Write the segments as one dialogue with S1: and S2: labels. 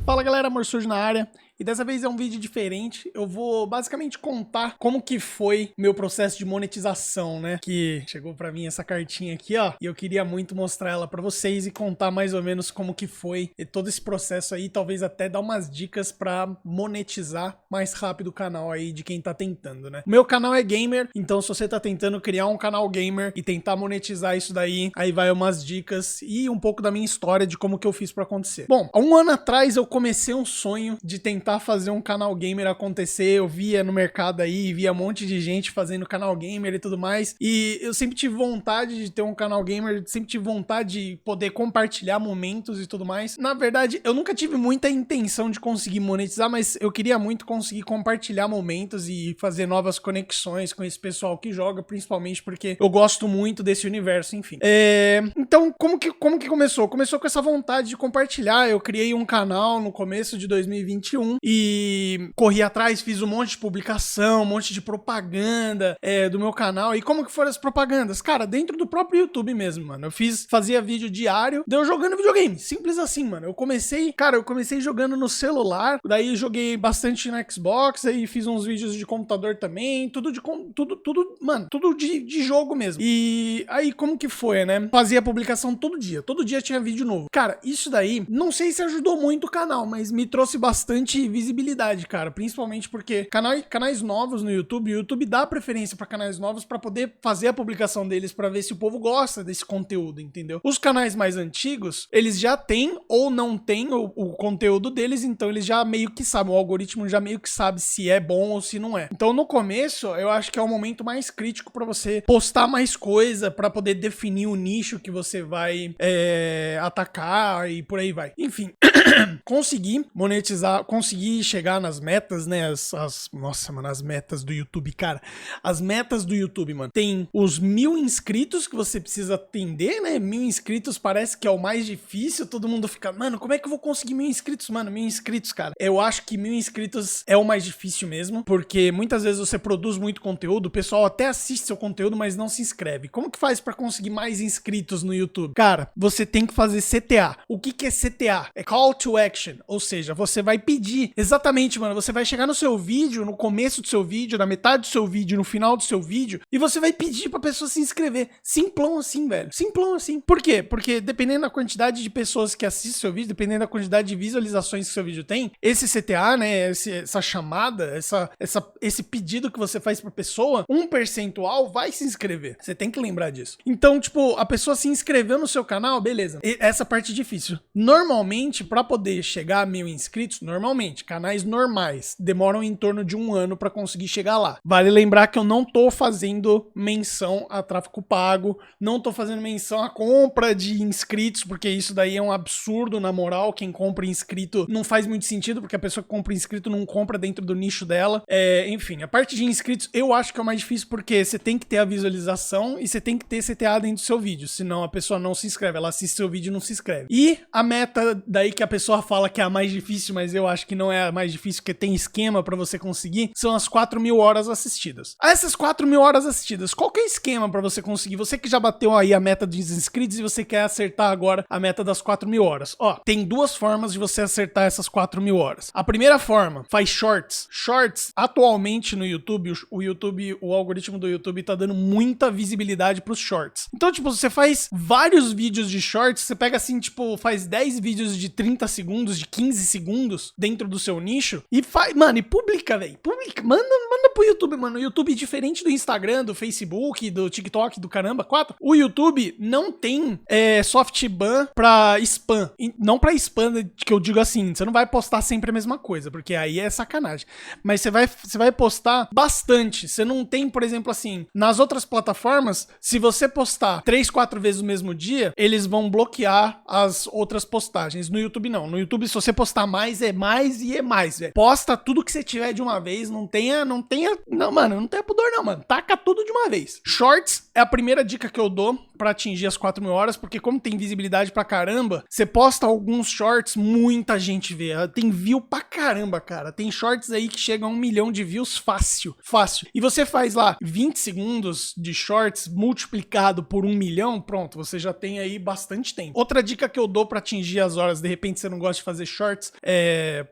S1: Fala galera, Amor Sujo na área. E dessa vez é um vídeo diferente, eu vou basicamente contar como que foi meu processo de monetização, né? Que chegou pra mim essa cartinha aqui, ó, e eu queria muito mostrar ela pra vocês e contar mais ou menos como que foi todo esse processo aí, talvez até dar umas dicas pra monetizar mais rápido o canal aí de quem tá tentando, né? O meu canal é gamer, então se você tá tentando criar um canal gamer e tentar monetizar isso daí, aí vai umas dicas e um pouco da minha história de como que eu fiz pra acontecer. Bom, há um ano atrás eu comecei um sonho de tentar fazer um canal gamer acontecer. Eu via no mercado aí, via um monte de gente fazendo canal gamer e tudo mais, e eu sempre tive vontade de ter um canal gamer, sempre tive vontade de poder compartilhar momentos e tudo mais. Na verdade, eu nunca tive muita intenção de conseguir monetizar, mas eu queria muito conseguir compartilhar momentos e fazer novas conexões com esse pessoal que joga, principalmente porque eu gosto muito desse universo, enfim. Então, como que começou? Começou com essa vontade de compartilhar. Eu criei um canal no começo de 2021 e corri atrás, fiz um monte de publicação, um monte de propaganda do meu canal. E como que foram as propagandas? Cara, dentro do próprio YouTube mesmo, mano. Eu fazia vídeo diário, deu jogando videogame, simples assim, mano. Eu comecei jogando no celular, daí joguei bastante no Xbox, aí fiz uns vídeos de computador também, tudo de jogo mesmo. E aí como que foi, né? Fazia publicação todo dia tinha vídeo novo. Cara, isso daí, não sei se ajudou muito o canal, mas me trouxe bastante visibilidade, cara, principalmente porque canais novos no YouTube, o YouTube dá preferência para canais novos para poder fazer a publicação deles para ver se o povo gosta desse conteúdo, entendeu? Os canais mais antigos, eles já têm ou não têm o conteúdo deles, então eles já meio que sabem, o algoritmo já meio que sabe se é bom ou se não é. Então no começo, eu acho que é o momento mais crítico para você postar mais coisa, para poder definir o nicho que você vai atacar e por aí vai. Enfim, consegui monetizar, consegui chegar nas metas, né? Nossa, mano, as metas do YouTube, cara. As metas do YouTube, mano. Tem os 1000 inscritos que você precisa atender, né? 1000 inscritos parece que é o mais difícil. Todo mundo fica, mano, como é que eu vou conseguir 1000 inscritos? Mano, 1000 inscritos, cara. Eu acho que 1000 inscritos é o mais difícil mesmo, porque muitas vezes você produz muito conteúdo, o pessoal até assiste seu conteúdo, mas não se inscreve. Como que faz pra conseguir mais inscritos no YouTube? Cara, você tem que fazer CTA. O que é CTA? É Call to Action, ou seja, você vai pedir, exatamente, mano, você vai chegar no seu vídeo, no começo do seu vídeo, na metade do seu vídeo, no final do seu vídeo, e você vai pedir pra pessoa se inscrever. Simplão assim, velho. Simplão assim. Por quê? Porque dependendo da quantidade de pessoas que assistem seu vídeo, dependendo da quantidade de visualizações que seu vídeo tem, esse CTA, né, essa chamada, esse pedido que você faz pra pessoa, um percentual vai se inscrever. Você tem que lembrar disso. Então, tipo, a pessoa se inscreveu no seu canal, beleza. E essa parte é difícil. Normalmente, pra poder chegar a 1000 inscritos, normalmente, canais normais demoram em torno de 1 ano pra conseguir chegar lá. Vale lembrar que eu não tô fazendo menção a tráfego pago, não tô fazendo menção a compra de inscritos, porque isso daí é um absurdo, na moral. Quem compra inscrito não faz muito sentido, porque a pessoa que compra inscrito não compra dentro do nicho dela. Enfim, a parte de inscritos eu acho que é o mais difícil, porque você tem que ter a visualização e você tem que ter CTA dentro do seu vídeo, senão a pessoa não se inscreve, ela assiste seu vídeo e não se inscreve. E a meta daí que a pessoa fala que é a mais difícil, mas eu acho que não é a mais difícil, porque tem esquema pra você conseguir, são as 4.000 horas assistidas. Essas 4.000 horas assistidas, qual que é o esquema pra você conseguir? Você que já bateu aí a meta dos inscritos e você quer acertar agora a meta das 4.000 horas. Ó, tem duas formas de você acertar essas 4.000 horas. A primeira forma, faz shorts. Shorts, atualmente no YouTube, o algoritmo do YouTube tá dando muita visibilidade pros shorts. Então, tipo, você faz vários vídeos de shorts, você pega assim, tipo, faz 10 vídeos de 30 segundos, de 15 segundos dentro do seu nicho e faz, mano, e publica, velho. Publica, manda pro YouTube, mano. O YouTube, diferente do Instagram, do Facebook, do TikTok, do caramba, 4, o YouTube não tem soft ban pra spam. Não pra spam, que eu digo assim, você não vai postar sempre a mesma coisa, porque aí é sacanagem. Mas você vai postar bastante. Você não tem, por exemplo, assim, nas outras plataformas, se você postar 3, 4 vezes no mesmo dia, eles vão bloquear as outras postagens. No YouTube não. No YouTube, se você postar mais, é mais e é mais, velho. Posta tudo que você tiver de uma vez, não, mano, não tenha pudor não, mano. Taca tudo de uma vez. Shorts é a primeira dica que eu dou pra atingir as 4.000 horas, porque como tem visibilidade pra caramba, você posta alguns shorts, muita gente vê. Tem view pra caramba, cara. Tem shorts aí que chegam a 1 milhão de views fácil, fácil. E você faz lá 20 segundos de shorts multiplicado por 1 milhão, pronto, você já tem aí bastante tempo. Outra dica que eu dou pra atingir as horas, de repente você não gosta de fazer shorts,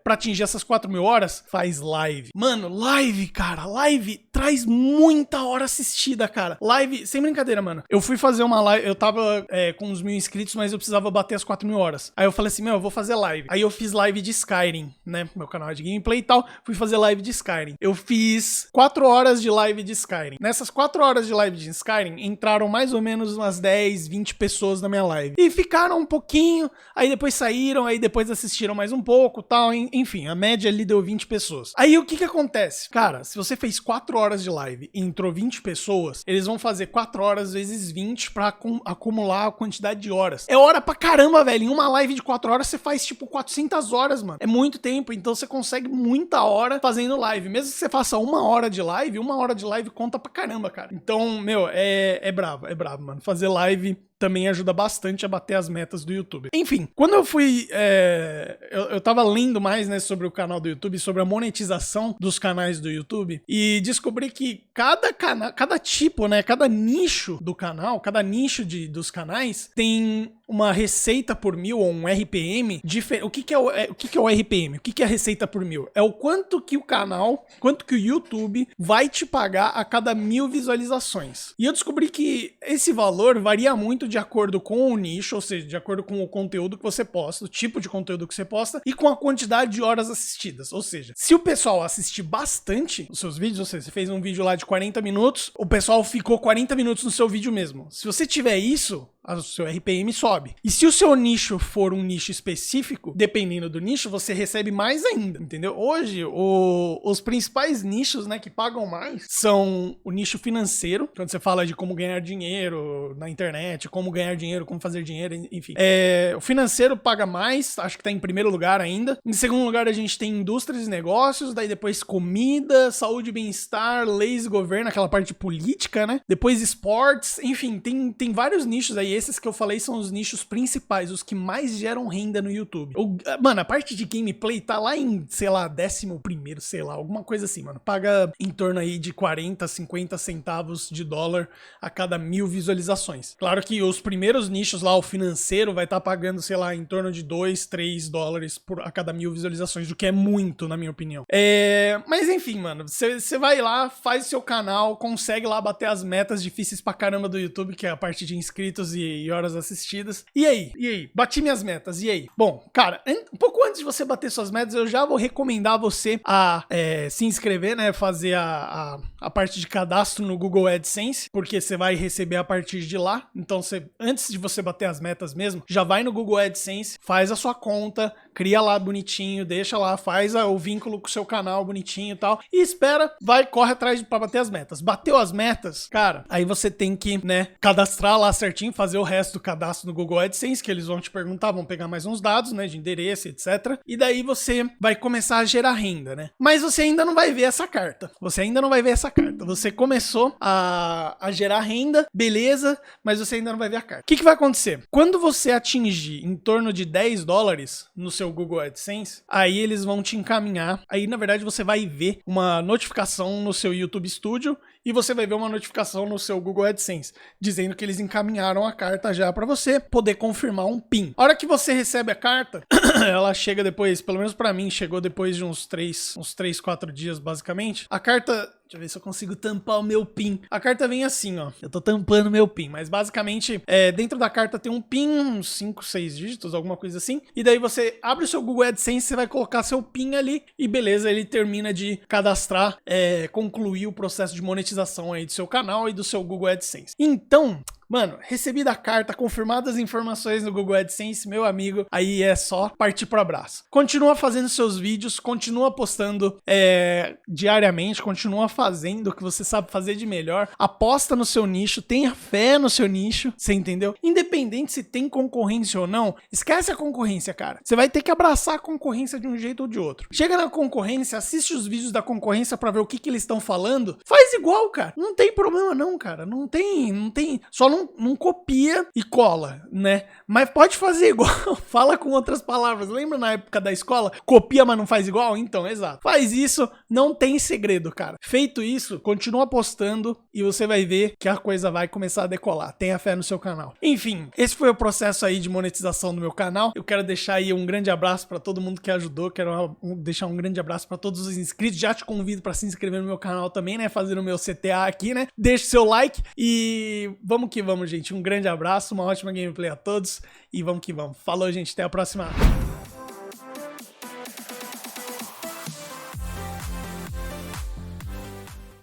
S1: pra atingir essas 4.000 horas, faz live. Mano, live, cara, live traz muita hora assistida, cara. Live, sem brincadeira, mano. Eu fui fazer uma live, eu tava com uns 1.000 inscritos, mas eu precisava bater as 4.000 horas. Aí eu falei assim, eu vou fazer live. Aí eu fiz live de Skyrim, né? Meu canal é de gameplay e tal. Fui fazer live de Skyrim. Eu fiz 4 horas de live de Skyrim. Nessas 4 horas de live de Skyrim, entraram mais ou menos umas 10, 20 pessoas na minha live. E ficaram um pouquinho, aí depois saíram, aí depois assistiram mais um pouco, tal. Enfim, a média ali deu 20 pessoas. Aí o que acontece? Cara, se você fez 4 horas de live e entrou 20 pessoas, eles vão fazer 4 horas vezes 20 pra acumular a quantidade de horas. É hora pra caramba, velho. Em uma live de 4 horas, você faz tipo 400 horas, mano. É muito tempo, então você consegue muita hora fazendo live. Mesmo que você faça 1 hora de live, 1 hora de live conta pra caramba, cara. Então, meu, é bravo, mano. Fazer live também ajuda bastante a bater as metas do YouTube. Enfim, quando eu fui... eu tava lendo mais, né, sobre o canal do YouTube, sobre a monetização dos canais do YouTube, e descobri que cada tipo, né, cada nicho do canal, cada nicho dos canais tem uma receita por mil ou um RPM diferente. O que é o RPM? O que é a receita por mil? É o quanto que o YouTube vai te pagar a cada 1.000 visualizações. E eu descobri que esse valor varia muito de acordo com o nicho, ou seja, de acordo com o conteúdo que você posta, o tipo de conteúdo que você posta e com a quantidade de horas assistidas. Ou seja, se o pessoal assistir bastante os seus vídeos, ou seja, você fez um vídeo lá de 40 minutos, o pessoal ficou 40 minutos no seu vídeo mesmo. Se você tiver isso, o seu RPM sobe. E se o seu nicho for um nicho específico, dependendo do nicho, você recebe mais ainda, entendeu? Hoje, os principais nichos, né, que pagam mais são o nicho financeiro, quando você fala de como ganhar dinheiro na internet, como ganhar dinheiro, como fazer dinheiro, enfim. O financeiro paga mais, acho que tá em primeiro lugar ainda. Em segundo lugar, a gente tem indústrias e negócios, daí depois comida, saúde e bem-estar, leis e governo, aquela parte política, né? Depois esportes, enfim, tem vários nichos aí. Esses que eu falei são os nichos principais, os que mais geram renda no YouTube. Mano, a parte de gameplay tá lá em, sei lá, 11º, sei lá, alguma coisa assim, mano. Paga em torno aí de 40, 50 centavos de dólar a cada 1.000 visualizações. Claro que os primeiros nichos lá, o financeiro, vai estar pagando, sei lá, em torno de 2, 3 dólares a cada 1.000 visualizações, o que é muito, na minha opinião. Mas enfim, mano, você vai lá, faz seu canal, consegue lá bater as metas difíceis pra caramba do YouTube, que é a parte de inscritos e horas assistidas. E aí? Bati minhas metas, e aí? Bom, cara, um pouco antes de você bater suas metas, eu já vou recomendar você a se inscrever, né? Fazer a parte de cadastro no Google AdSense, porque você vai receber a partir de lá. Então, antes de você bater as metas mesmo, já vai no Google AdSense, faz a sua conta, cria lá bonitinho, deixa lá, faz o vínculo com o seu canal bonitinho e tal, e espera, corre atrás pra bater as metas. Bateu as metas, cara, aí você tem que, né, cadastrar lá certinho, fazer o resto do cadastro no Google AdSense, que eles vão te perguntar, vão pegar mais uns dados, né, de endereço, etc. E daí você vai começar a gerar renda, né? Mas você ainda não vai ver essa carta. Você começou a gerar renda, beleza, mas você ainda não vai ver a carta. O que vai acontecer? Quando você atingir em torno de 10 dólares no seu Google AdSense, aí eles vão te encaminhar. Aí, na verdade, você vai ver uma notificação no seu YouTube Studio e você vai ver uma notificação no seu Google AdSense, dizendo que eles encaminharam a carta já para você poder confirmar um PIN. A hora que você recebe a carta, ela chega depois, pelo menos para mim, chegou depois de uns 3, 4 dias, basicamente. A carta... Deixa eu ver se eu consigo tampar o meu PIN. A carta vem assim, ó. Eu tô tampando meu PIN, mas basicamente, dentro da carta tem um PIN, uns 5, 6 dígitos, alguma coisa assim. E daí você abre o seu Google AdSense, você vai colocar seu PIN ali e beleza, ele termina de cadastrar, concluir o processo de monetização aí do seu canal e do seu Google AdSense. Então... Mano, recebida a carta, confirmadas as informações no Google AdSense, meu amigo, aí é só partir pro abraço. Continua fazendo seus vídeos, continua postando diariamente, continua fazendo o que você sabe fazer de melhor, aposta no seu nicho, tenha fé no seu nicho, você entendeu? Independente se tem concorrência ou não, esquece a concorrência, cara. Você vai ter que abraçar a concorrência de um jeito ou de outro. Chega na concorrência, assiste os vídeos da concorrência pra ver o que eles estão falando, faz igual, cara. Não tem problema não, cara. Não tem... Só não não copia e cola, né? Mas pode fazer igual, fala com outras palavras. Lembra na época da escola? Copia, mas não faz igual? Então, exato. Faz isso, não tem segredo, cara. Feito isso, continua postando e você vai ver que a coisa vai começar a decolar. Tenha fé no seu canal. Enfim, esse foi o processo aí de monetização do meu canal. Eu quero deixar aí um grande abraço pra todo mundo que ajudou. Quero deixar um grande abraço pra todos os inscritos. Já te convido pra se inscrever no meu canal também, né? Fazendo o meu CTA aqui, né? Deixe seu like e vamos que vamos, gente. Um grande abraço, uma ótima gameplay a todos e vamos que vamos. Falou, gente. Até a próxima.